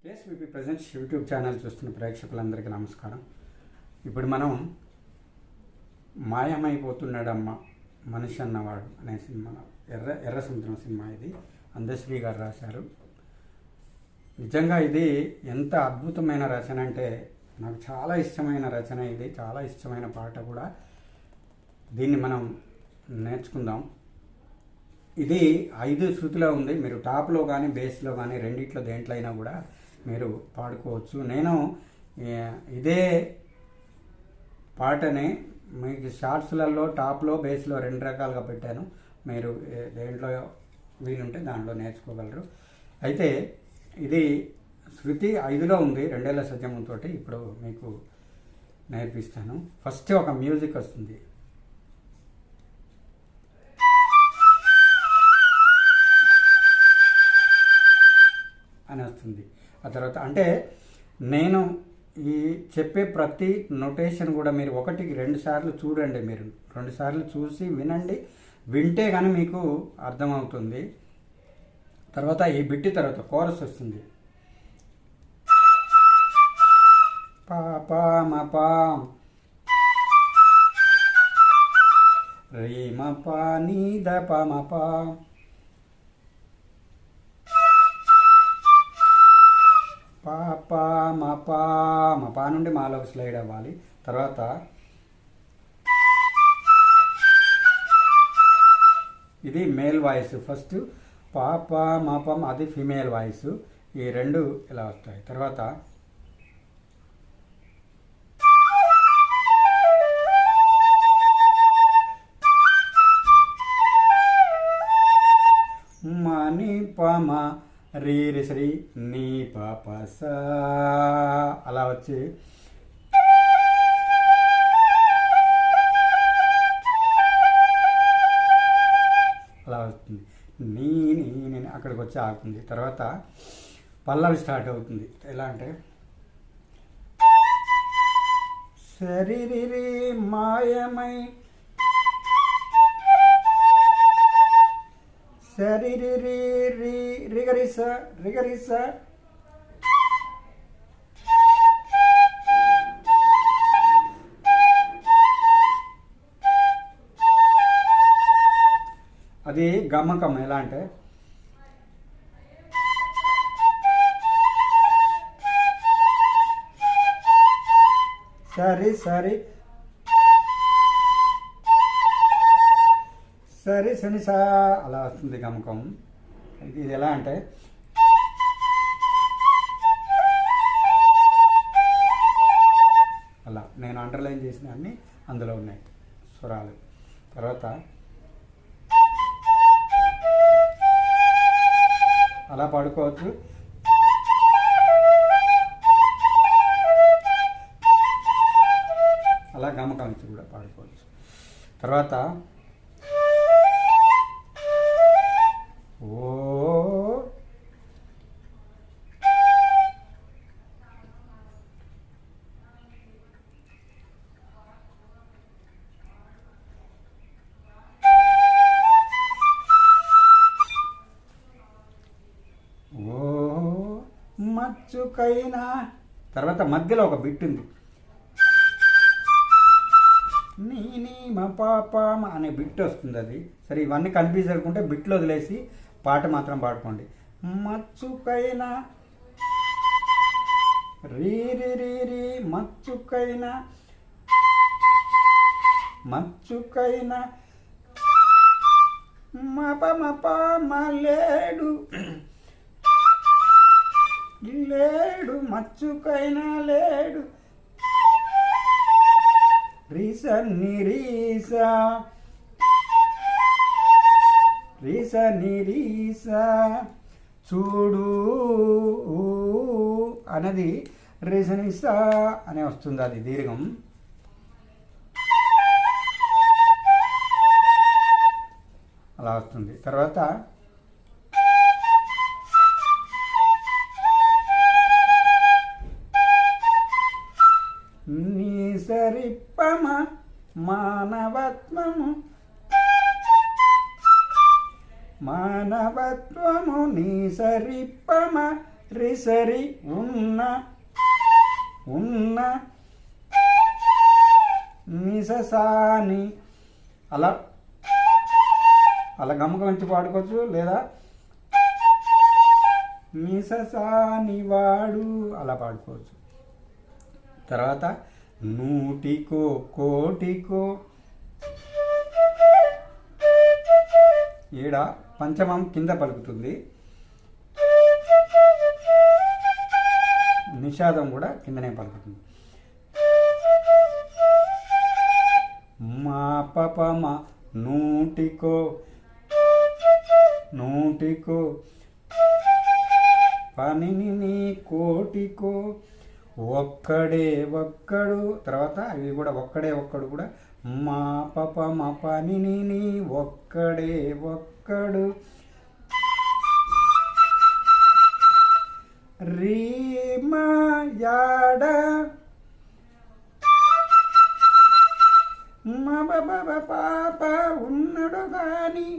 KSVP presents YouTube channel చూస్తున్న ప్రేక్షకులందరికీ నమస్కారం. ఇప్పుడు మనం మాయమైపోతున్నాడమ్మ మనిషి అన్నవాడు అనే సినిమా, ఎర్ర సముద్రం సినిమా. ఇది అందశ్రీ గారు రాశారు. నిజంగా ఇది ఎంత అద్భుతమైన రచన అంటే నాకు చాలా ఇష్టమైన రచన. ఇది చాలా ఇష్టమైన పాట కూడా. దీన్ని మనం నేర్చుకుందాం. ఇది 5 శృతిలో ఉంది. మీరు టాప్లో కానీ బేస్లో కానీ రెండిట్లో దేంట్లో అయినా కూడా మీరు పాడుకోవచ్చు. నేను ఇదే పాటని మీకు షార్ట్స్లలో టాప్లో బేస్లో 2 రకాలుగా పెట్టాను. మీరు దేంట్లో వీలుంటే దాంట్లో నేర్చుకోగలరు. అయితే ఇది శృతి 5లో ఉంది, 2 సజ్జమంతో. ఇప్పుడు మీకు నేర్పిస్తాను. ఫస్ట్ ఒక మ్యూజిక్ వస్తుంది. అని వస్తుంది. ఆ తర్వాత అంటే నేను ఈ చెప్పే ప్రతి నొటేషన్ కూడా మీరు 1కి 2 సార్లు చూడండి. మీరు 2 సార్లు చూసి వినండి. వింటే కానీ మీకు అర్థమవుతుంది. తర్వాత ఈ బిట్టి తర్వాత కోరస్ వస్తుంది. పా పా మ పా రీ మ పా నీ ద ప మ పా. పా మా పా నుండి మాలోకి స్లైడ్ అవ్వాలి. తర్వాత ఇది మేల్ వాయిస్. ఫస్ట్ పా మా పా అది ఫిమేల్ వాయిస్. ఈ 2 ఇలా వస్తాయి. తర్వాత మని పమ రీ రి శ్రీ నీ పాప సా అలా వచ్చి అలా వస్తుంది. నీ నేను అక్కడికి వచ్చి ఆగుతుంది. తర్వాత పల్లవి స్టార్ట్ అవుతుంది. ఎలా అంటే శరీరి మాయమై శరీరి రిగరిస రిగరిస అది గమకం. ఎలా అంటే సరి సరి సరి శని సా అలా వస్తుంది గమకం. ఇది ఎలా అంటే అలా నేను అండర్లైన్ చేసిన అన్ని అందులో ఉన్నాయి స్వరాలు. తర్వాత అలా పాడుకోవచ్చు. అలా గమకం ఇచ్చి కూడా పాడుకోవచ్చు. తర్వాత ఓ మచ్చుకైనా. తర్వాత మధ్యలో ఒక బిట్ ఉంది. నీ మా పాప అనే బిట్ వస్తుంది. అది సరే. ఇవన్నీ కన్ఫ్యూజ్ అనుకుంటే బిట్లు వదిలేసి పాట మాత్రం పాడుకోండి. మచ్చుకైనా రీ రి రీ రీ మచ్చుకైనా మచ్చుకైనా మప మప లేడు లేడు మచ్చుకైనా లేడు రీస నిరీస రీస నిరీస చూడు అనేది రీసనిస అనే వస్తుంది. అది దీర్ఘం. అలా వస్తుంది. తర్వాత నీ సరిప్పమ మానవత్వము మానవత్వము నీ సరిప్పమ రిసరి ఉన్న ఉన్న నిససాని అలా అలా గమకమించి పాడుకోవచ్చు, లేదా నిససాని వాడు అలా పాడుకోవచ్చు. తర్వాత నూటికో కోటికో ఈడ పంచమం కింద పలుకుతుంది, నిషాదం కూడా కిందనే పలుకుతుంది. మా పపమ నూటికో నూటికో పనిని నీ కోటికో ఒక్కడే ఒక్కడు. తర్వాత ఇవి కూడా ఒక్కడే ఒక్కడు కూడా మా పపమ పనిని నీ ఒక్కడే ఒక్కడు. రీమా యాడ మా బాబా పాప ఉన్నడు కానీ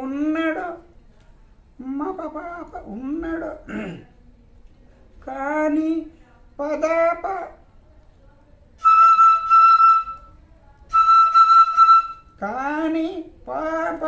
ఉన్నడు మా పాప ఉన్నడు కానీ పదాప కానీ పాప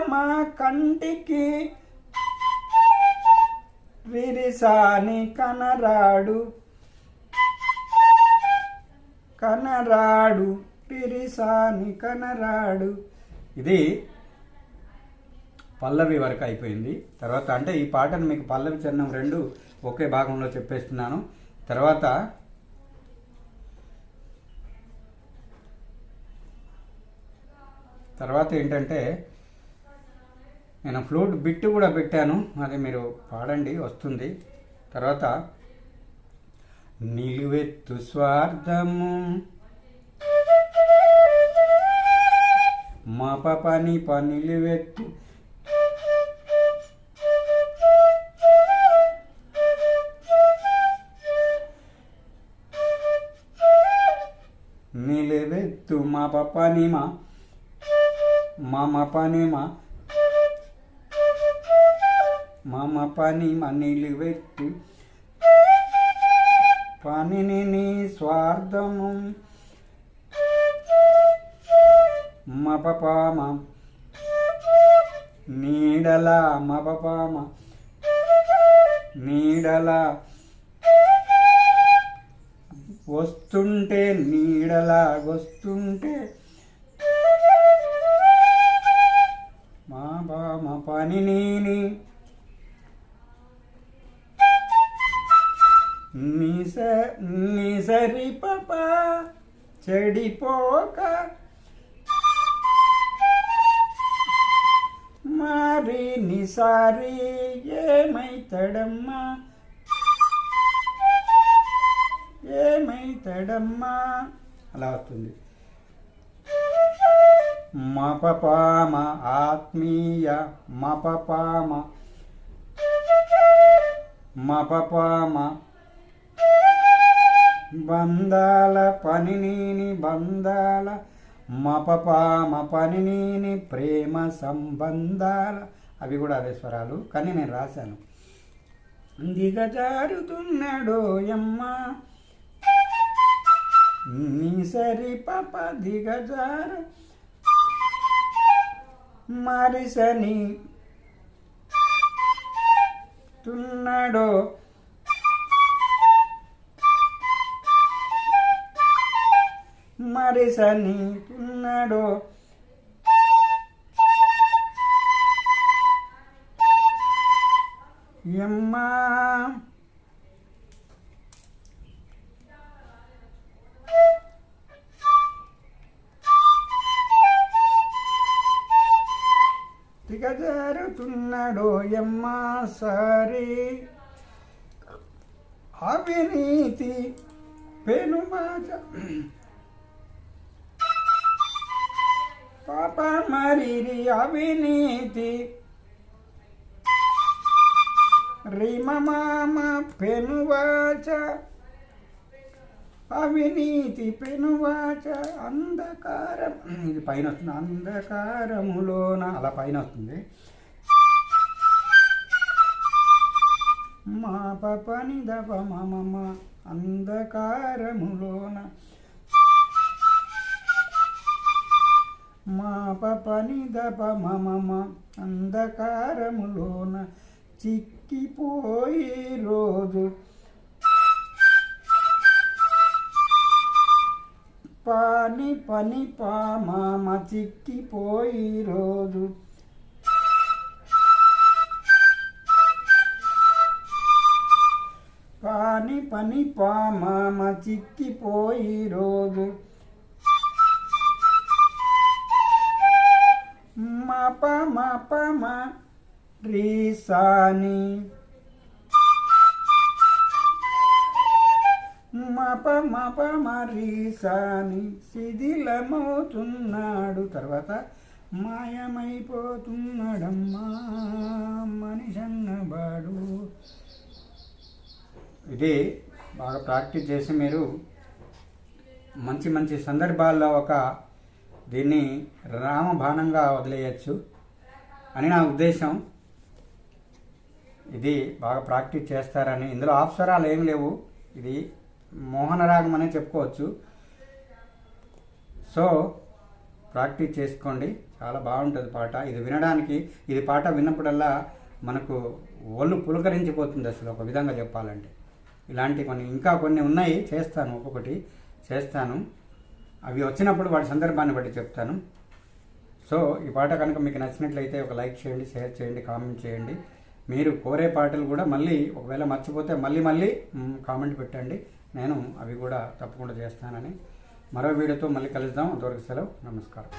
మా కంటికి విరిసాని కనరాడు కనరాడు పిరిసాని కనరాడు. ఇది పల్లవి వరకు అయిపోయింది. తర్వాత అంటే ఈ పాటను మీకు పల్లవి చరణం రెండు ఒకే భాగంలో చెప్పేస్తున్నాను. తర్వాత ఏంటంటే నేను ఫ్లూట్ బిట్ కూడా పెట్టాను, అది మీరు పాడండి వస్తుంది. తర్వాత నిలువెత్తు స్వార్థము మా పని నిలువెత్తు నిలువెత్తు మా పని మా పని మా పని నిలువెత్తు పనిని నీ స్వార్థము మపపామ నీడల మపపామ నీడల వస్తుంటే నీడలా వస్తుంటే మా బామ పనిని నిసరి పప చెడిపోక మరి నిసారి ఏమైతడమ్మా ఏమైతడమ్మా అలా వస్తుంది. మపపామ ఆత్మీయ మపపామ మపపామ బంధాల పనిని బంధాల మపపామ పనిని ప్రేమ సంబంధాల. అవి కూడా అదే స్వరాలు కానీ నేను రాశాను. దిగజారుతున్నాడోయమ్మ నిసరి పప దిగజార మరిసని తున్నాడో మరిసని తున్నాడో యమ్మా దిగజారుతున్నాడో యమ్మా సరే అవినీతి పెనుమాచ పాప మరిరి అవినీతి రిమమామ పెనువాచ అవినీతి పెనువాచ అంధకారం. ఇది పైన వస్తుంది అంధకారములోన అలా పైన వస్తుంది. మా పని దప మమ అంధకారములోన మా పని దప మమ అంధకారములోన చిక్కిపోయి రోజు పని మామ చిక్కిపోయి రోజు పని మామ చిక్కిపోయి రోజు మా రీసాని మరీసాని శిథిలమవుతున్నాడు, తర్వాత మాయమైపోతున్నాడమ్మా మనిషన్నవాడు. ఇది బాగా ప్రాక్టీస్ చేసి మీరు మంచి మంచి సందర్భాల్లో దీన్ని రామబాణంగా వదిలేయచ్చు అని నా ఉద్దేశం. ఇది బాగా ప్రాక్టీస్ చేస్తారని. ఇందులో అప్సరాలు ఏం లేవు, ఇది మోహనరాగం అనే చెప్పుకోవచ్చు. సో ప్రాక్టీస్ చేసుకోండి, చాలా బాగుంటుంది పాట. ఇది వినడానికి, ఇది పాట విన్నప్పుడల్లా మనకు ఒళ్ళు పులకరించిపోతుంది అసలు, ఒక విధంగా చెప్పాలంటే. ఇలాంటి ఇంకా కొన్ని ఉన్నాయి, చేస్తాను, ఒక్కొక్కటి చేస్తాను. అవి వచ్చినప్పుడు వాటి సందర్భాన్ని బట్టి చెప్తాను. సో ఈ పాట కనుక మీకు నచ్చినట్లయితే ఒక లైక్ చేయండి, షేర్ చేయండి, కామెంట్ చేయండి. మీరు కోరే పాటలు కూడా మళ్ళీ ఒకవేళ మర్చిపోతే మళ్ళీ కామెంట్ పెట్టండి, నేను అవి కూడా తప్పకుండా చేస్తానని. మరో వీడియోతో మళ్ళీ కలుద్దాం. అంతవరకు సెలవు, నమస్కారం.